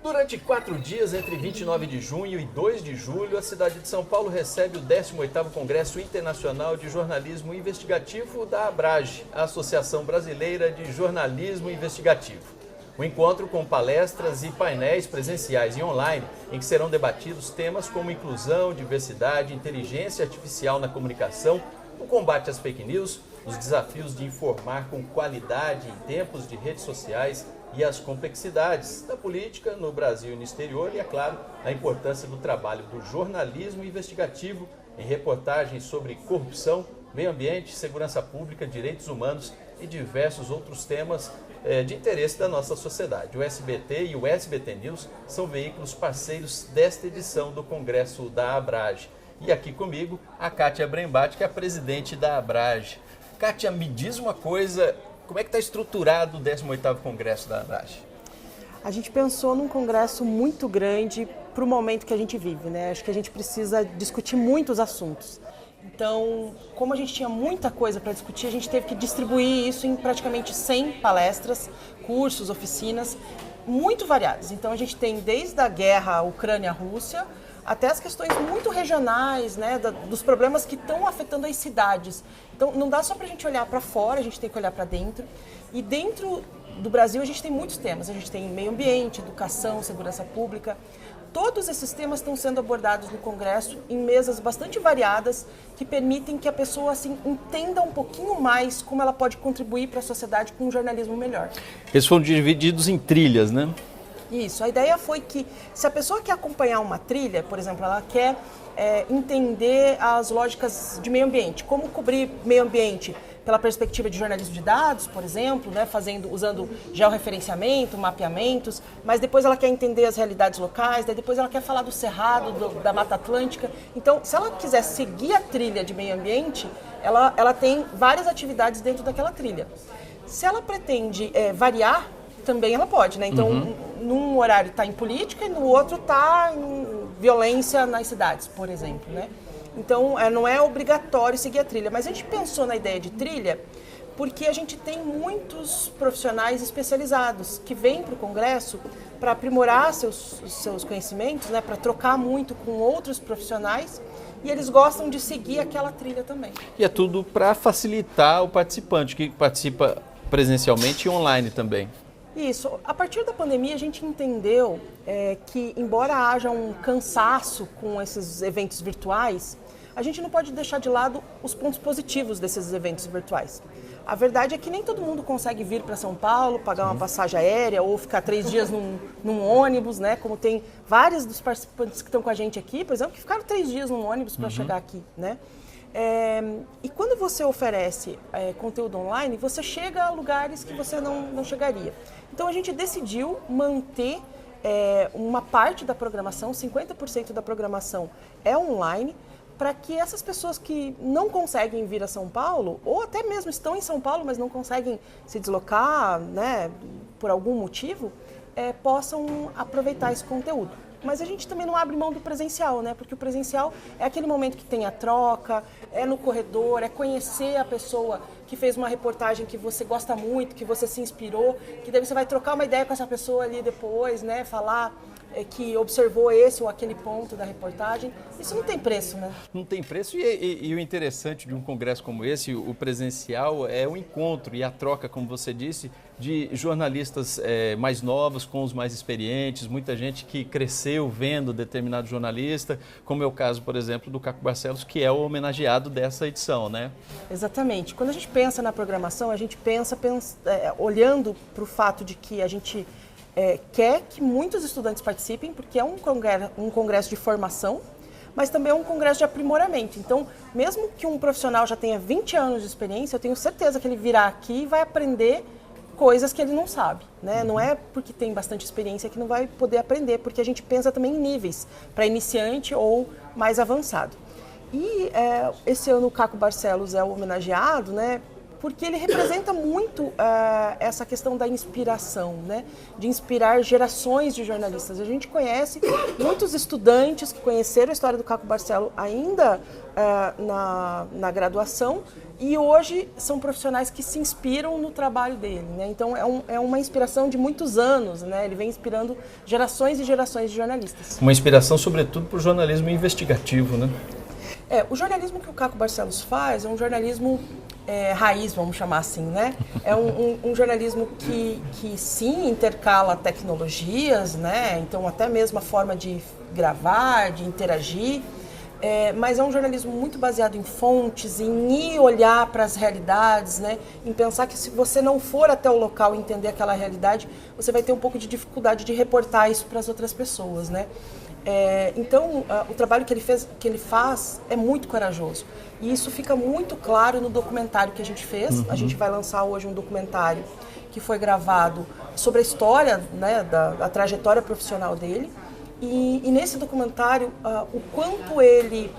Durante 4 dias, entre 29 de junho e 2 de julho, a cidade de São Paulo recebe o 18º Congresso Internacional de Jornalismo Investigativo da ABRAGE, a Associação Brasileira de Jornalismo Investigativo. O encontro com palestras e painéis presenciais e online, em que serão debatidos temas como inclusão, diversidade, inteligência artificial na comunicação, o combate às fake news, os desafios de informar com qualidade em tempos de redes sociais e as complexidades da política no Brasil e no exterior e, é claro, a importância do trabalho do jornalismo investigativo em reportagens sobre corrupção, meio ambiente, segurança pública, direitos humanos e diversos outros temas de interesse da nossa sociedade. O SBT e o SBT News são veículos parceiros desta edição do Congresso da ABRAGE. E aqui comigo a Kátia Brembati, que é a presidente da ABRAGE. Kátia, me diz uma coisa, como é que está estruturado o 18º Congresso da ABRAGE? A gente pensou num congresso muito grande para o momento que a gente vive, né? Acho que a gente precisa discutir muitos assuntos. Então, como a gente tinha muita coisa para discutir, a gente teve que distribuir isso em praticamente 100 palestras, cursos, oficinas, muito variadas. Então, a gente tem desde a guerra Ucrânia-Rússia, até as questões muito regionais, né, dos problemas que estão afetando as cidades. Então, não dá só para a gente olhar para fora, a gente tem que olhar para dentro. E dentro do Brasil, a gente tem muitos temas. A gente tem meio ambiente, educação, segurança pública. Todos esses temas estão sendo abordados no Congresso em mesas bastante variadas, que permitem que a pessoa assim, entenda um pouquinho mais como ela pode contribuir para a sociedade com um jornalismo melhor. Eles foram divididos em trilhas, né? Isso, a ideia foi que se a pessoa quer acompanhar uma trilha, por exemplo, ela quer entender as lógicas de meio ambiente, como cobrir meio ambiente pela perspectiva de jornalismo de dados, por exemplo, né, usando georreferenciamento, mapeamentos, mas depois ela quer entender as realidades locais, daí depois ela quer falar do Cerrado, da Mata Atlântica. Então, se ela quiser seguir a trilha de meio ambiente, ela tem várias atividades dentro daquela trilha. Se ela pretende variar, também ela pode, né? Então, num horário está em política e no outro está em violência nas cidades, por exemplo, né? Então, não é obrigatório seguir a trilha, mas a gente pensou na ideia de trilha porque a gente tem muitos profissionais especializados que vêm para o Congresso para aprimorar seus conhecimentos, né? Para trocar muito com outros profissionais e eles gostam de seguir aquela trilha também. E é tudo para facilitar o participante que participa presencialmente e online também. Isso. A partir da pandemia, a gente entendeu que, embora haja um cansaço com esses eventos virtuais, a gente não pode deixar de lado os pontos positivos desses eventos virtuais. A verdade é que nem todo mundo consegue vir para São Paulo, pagar uma passagem aérea ou ficar 3 dias num ônibus, né? Como tem vários dos participantes que estão com a gente aqui, por exemplo, que ficaram 3 dias num ônibus para chegar aqui, né? E quando você oferece conteúdo online, você chega a lugares que você não chegaria. Então a gente decidiu manter uma parte da programação, 50% da programação é online, para que essas pessoas que não conseguem vir a São Paulo, ou até mesmo estão em São Paulo, mas não conseguem se deslocar, né, por algum motivo, possam aproveitar esse conteúdo. Mas a gente também não abre mão do presencial, né? Porque o presencial é aquele momento que tem a troca, é no corredor, é conhecer a pessoa que fez uma reportagem que você gosta muito, que você se inspirou, que daí você vai trocar uma ideia com essa pessoa ali depois, né? Falar que observou esse ou aquele ponto da reportagem. Isso não tem preço, né? Não tem preço e o interessante de um congresso como esse, o presencial, é o encontro e a troca, como você disse, de jornalistas mais novos com os mais experientes, muita gente que cresceu vendo determinado jornalista, como é o caso, por exemplo, do Caco Barcelos, que é o homenageado dessa edição, né? Exatamente. Quando a gente pensa na programação, a gente pensa olhando para o fato de que a gente quer que muitos estudantes participem, porque é um congresso de formação, mas também é um congresso de aprimoramento. Então, mesmo que um profissional já tenha 20 anos de experiência, eu tenho certeza que ele virá aqui e vai aprender coisas que ele não sabe, né? Não é porque tem bastante experiência que não vai poder aprender, porque a gente pensa também em níveis, para iniciante ou mais avançado. E esse ano o Caco Barcelos é o homenageado, né? porque ele representa muito essa questão da inspiração, né? De inspirar gerações de jornalistas. A gente conhece muitos estudantes que conheceram a história do Caco Barcelo ainda na graduação e hoje são profissionais que se inspiram no trabalho dele, né? Então é uma inspiração de muitos anos, né? Ele vem inspirando gerações e gerações de jornalistas. Uma inspiração sobretudo para o jornalismo investigativo, né? O jornalismo que o Caco Barcelos faz é um jornalismo raiz, vamos chamar assim, né? É um jornalismo que sim intercala tecnologias, né? Então até mesmo a forma de gravar, de interagir, mas é um jornalismo muito baseado em fontes, em ir olhar para as realidades, né? Em pensar que se você não for até o local e entender aquela realidade, você vai ter um pouco de dificuldade de reportar isso para as outras pessoas, né? Então, o trabalho que ele faz é muito corajoso. E isso fica muito claro no documentário que a gente fez. A gente vai lançar hoje um documentário que foi gravado sobre a história, né, da trajetória profissional dele. E nesse documentário, o quanto ele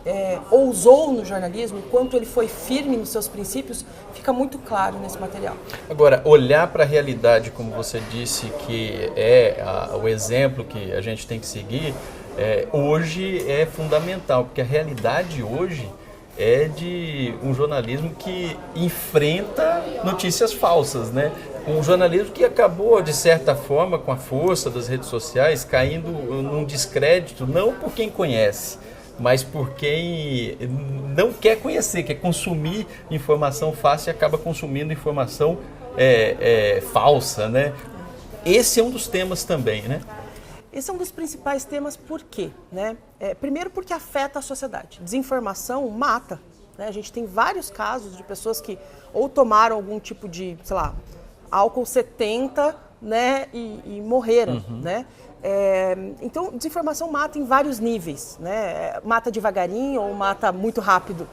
ousou no jornalismo, o quanto ele foi firme nos seus princípios, fica muito claro nesse material. Agora, olhar para a realidade, como você disse, que é o exemplo que a gente tem que seguir, hoje é fundamental, porque a realidade hoje é de um jornalismo que enfrenta notícias falsas, né? Um jornalismo que acabou, de certa forma, com a força das redes sociais, caindo num descrédito, não por quem conhece, mas por quem não quer conhecer, quer consumir informação fácil e acaba consumindo informação falsa, né? Esse é um dos temas também, né? Esse é um dos principais temas, por quê? Né? Primeiro porque afeta a sociedade. Desinformação mata, né? A gente tem vários casos de pessoas que ou tomaram algum tipo de, sei lá, álcool 70, né, e morreram, né? Então, desinformação mata em vários níveis, né? Mata devagarinho ou mata muito rápido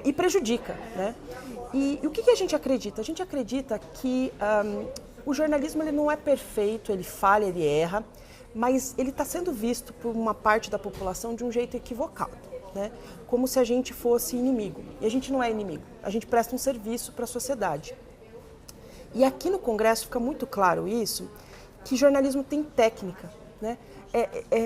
e prejudica, né? E o que a gente acredita? A gente acredita que o jornalismo ele não é perfeito, ele falha, ele erra, mas ele está sendo visto por uma parte da população de um jeito equivocado, né? Como se a gente fosse inimigo. E a gente não é inimigo, a gente presta um serviço para a sociedade. E aqui no Congresso fica muito claro isso, que jornalismo tem técnica, né?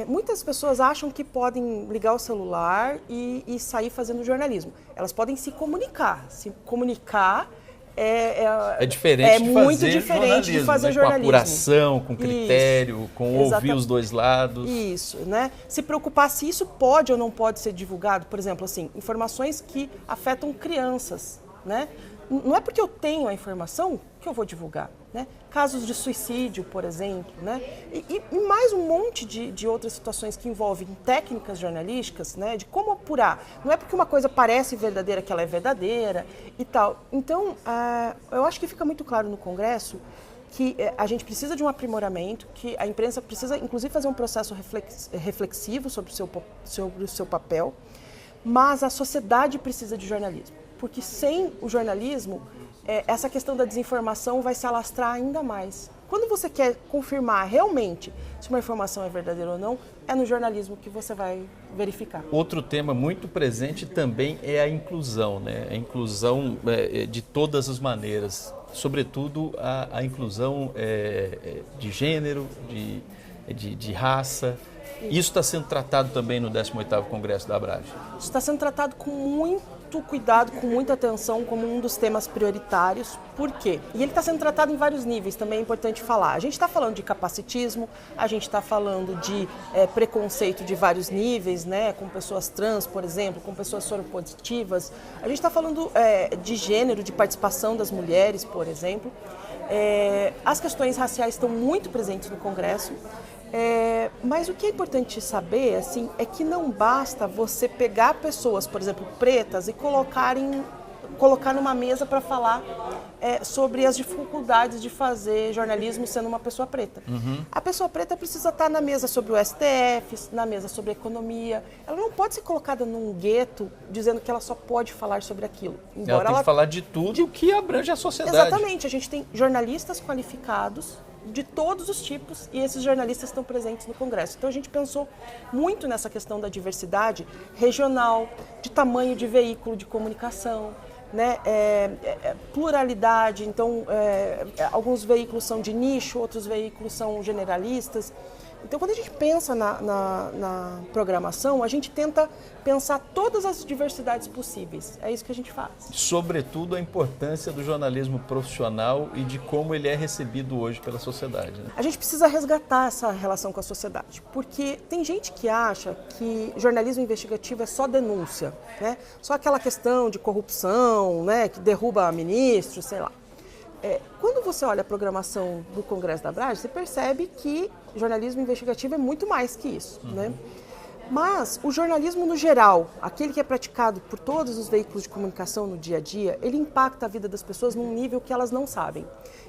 Muitas pessoas acham que podem ligar o celular e sair fazendo jornalismo. Elas podem se comunicar. Se comunicar é diferente de muito fazer diferente de fazer jornalismo. Com apuração, com critério, isso, com ouvir os dois lados. Isso, né? Se preocupar se isso pode ou não pode ser divulgado, por exemplo, assim, informações que afetam crianças, né? Não é porque eu tenho a informação que eu vou divulgar, né? Casos de suicídio, por exemplo, né? E mais um monte de outras situações que envolvem técnicas jornalísticas, né? De como apurar. Não é porque uma coisa parece verdadeira que ela é verdadeira e tal. Então, eu acho que fica muito claro no Congresso que a gente precisa de um aprimoramento, que a imprensa precisa, inclusive, fazer um processo reflexivo sobre o seu papel, mas a sociedade precisa de jornalismo. Porque sem o jornalismo, essa questão da desinformação vai se alastrar ainda mais. Quando você quer confirmar realmente se uma informação é verdadeira ou não, é no jornalismo que você vai verificar. Outro tema muito presente também é a inclusão, né? A inclusão de todas as maneiras, sobretudo a inclusão de gênero, de raça. Isso está sendo tratado também no 18º Congresso da Abrage? Isso está sendo tratado com muito cuidado, com muita atenção, como um dos temas prioritários. Por quê? E ele está sendo tratado em vários níveis, também é importante falar. A gente está falando de capacitismo, a gente está falando de preconceito de vários níveis, né, com pessoas trans, por exemplo, com pessoas soropositivas. A gente está falando de gênero, de participação das mulheres, por exemplo. As questões raciais estão muito presentes no Congresso. Mas o que é importante saber assim, é que não basta você pegar pessoas, por exemplo, pretas e colocar numa mesa para falar sobre as dificuldades de fazer jornalismo sendo uma pessoa preta. A pessoa preta precisa estar na mesa sobre o STF, na mesa sobre a economia. Ela não pode ser colocada num gueto dizendo que ela só pode falar sobre aquilo. Ela tem que falar de tudo que abrange a sociedade. Exatamente. A gente tem jornalistas qualificados de todos os tipos e esses jornalistas estão presentes no Congresso. Então a gente pensou muito nessa questão da diversidade regional, de tamanho de veículo de comunicação, né, pluralidade, então alguns veículos são de nicho, outros veículos são generalistas. Então, quando a gente pensa na programação, a gente tenta pensar todas as diversidades possíveis. É isso que a gente faz. Sobretudo, a importância do jornalismo profissional e de como ele é recebido hoje pela sociedade, né? A gente precisa resgatar essa relação com a sociedade, porque tem gente que acha que jornalismo investigativo é só denúncia, né? Só aquela questão de corrupção, né, que derruba ministros, sei lá. Quando você olha a programação do Congresso da Abrage, você percebe que jornalismo investigativo é muito mais que isso, né? Mas o jornalismo no geral, aquele que é praticado por todos os veículos de comunicação no dia a dia, ele impacta a vida das pessoas num nível que elas não sabem.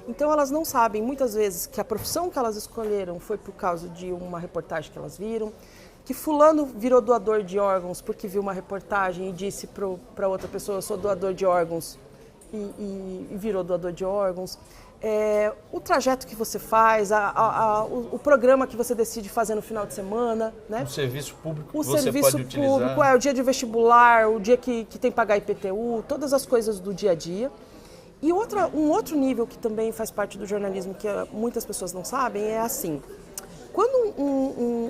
Então elas não sabem muitas vezes que a profissão que elas escolheram foi por causa de uma reportagem que elas viram, que fulano virou doador de órgãos porque viu uma reportagem e disse para outra pessoa, eu sou doador de órgãos, e virou doador de órgãos, o trajeto que você faz, o programa que você decide fazer no final de semana, né? O serviço público que o você serviço pode público, utilizar. o dia de vestibular, o dia que tem que pagar IPTU, todas as coisas do dia a dia. E um outro nível que também faz parte do jornalismo que muitas pessoas não sabem é assim. Quando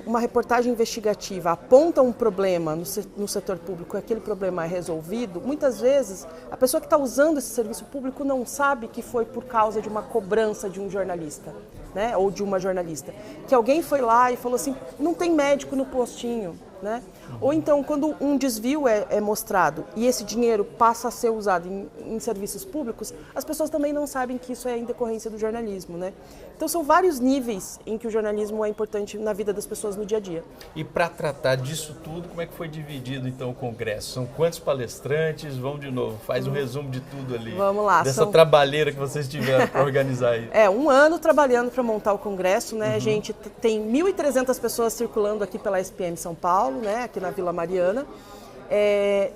uma reportagem investigativa aponta um problema no setor público e aquele problema é resolvido, muitas vezes a pessoa que está usando esse serviço público não sabe que foi por causa de uma cobrança de um jornalista, né, ou de uma jornalista. Que alguém foi lá e falou assim, não tem médico no postinho, né? Ou então, quando um desvio é mostrado e esse dinheiro passa a ser usado em serviços públicos, as pessoas também não sabem que isso é em decorrência do jornalismo, né? Então, são vários níveis em que o jornalismo é importante na vida das pessoas no dia a dia. E para tratar disso tudo, como é que foi dividido, então, o Congresso? São quantos palestrantes? Vamos de novo, faz um resumo de tudo ali. Vamos lá. Dessa trabalheira que vocês tiveram para organizar aí. Um ano trabalhando para montar o Congresso, né? A gente tem 1.300 pessoas circulando aqui pela SPM São Paulo, né? Aqui na Vila Mariana.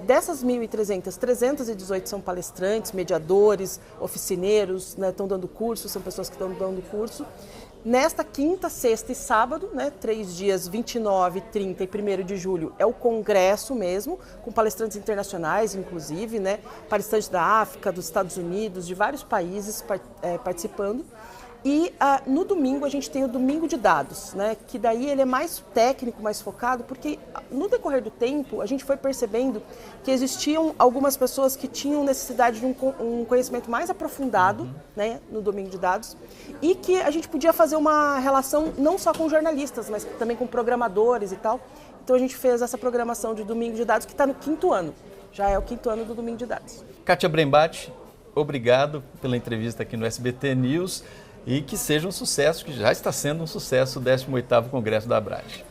Dessas 1.300, 318 são palestrantes, mediadores, oficineiros, né, estão dando curso, são pessoas que estão dando curso. Nesta quinta, sexta e sábado, né, 3 dias, 29, 30 e 1º de julho, é o congresso mesmo, com palestrantes internacionais, inclusive, né, palestrantes da África, dos Estados Unidos, de vários países participando. E no domingo a gente tem o domingo de dados, né? Que daí ele é mais técnico, mais focado, porque no decorrer do tempo a gente foi percebendo que existiam algumas pessoas que tinham necessidade de um conhecimento mais aprofundado, né? No domingo de dados, e que a gente podia fazer uma relação não só com jornalistas, mas também com programadores e tal. Então a gente fez essa programação de domingo de dados que está no 5º ano, já é o 5º ano do domingo de dados. Kátia Brembati, obrigado pela entrevista aqui no SBT News. E que seja um sucesso, que já está sendo um sucesso, o 18º Congresso da Abrage.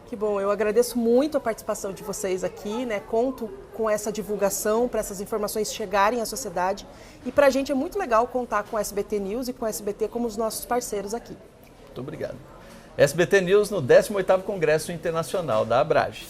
Que bom, eu agradeço muito a participação de vocês aqui, né? Conto com essa divulgação, para essas informações chegarem à sociedade. E para a gente é muito legal contar com o SBT News e com o SBT como os nossos parceiros aqui. Muito obrigado. SBT News no 18º Congresso Internacional da Abrage.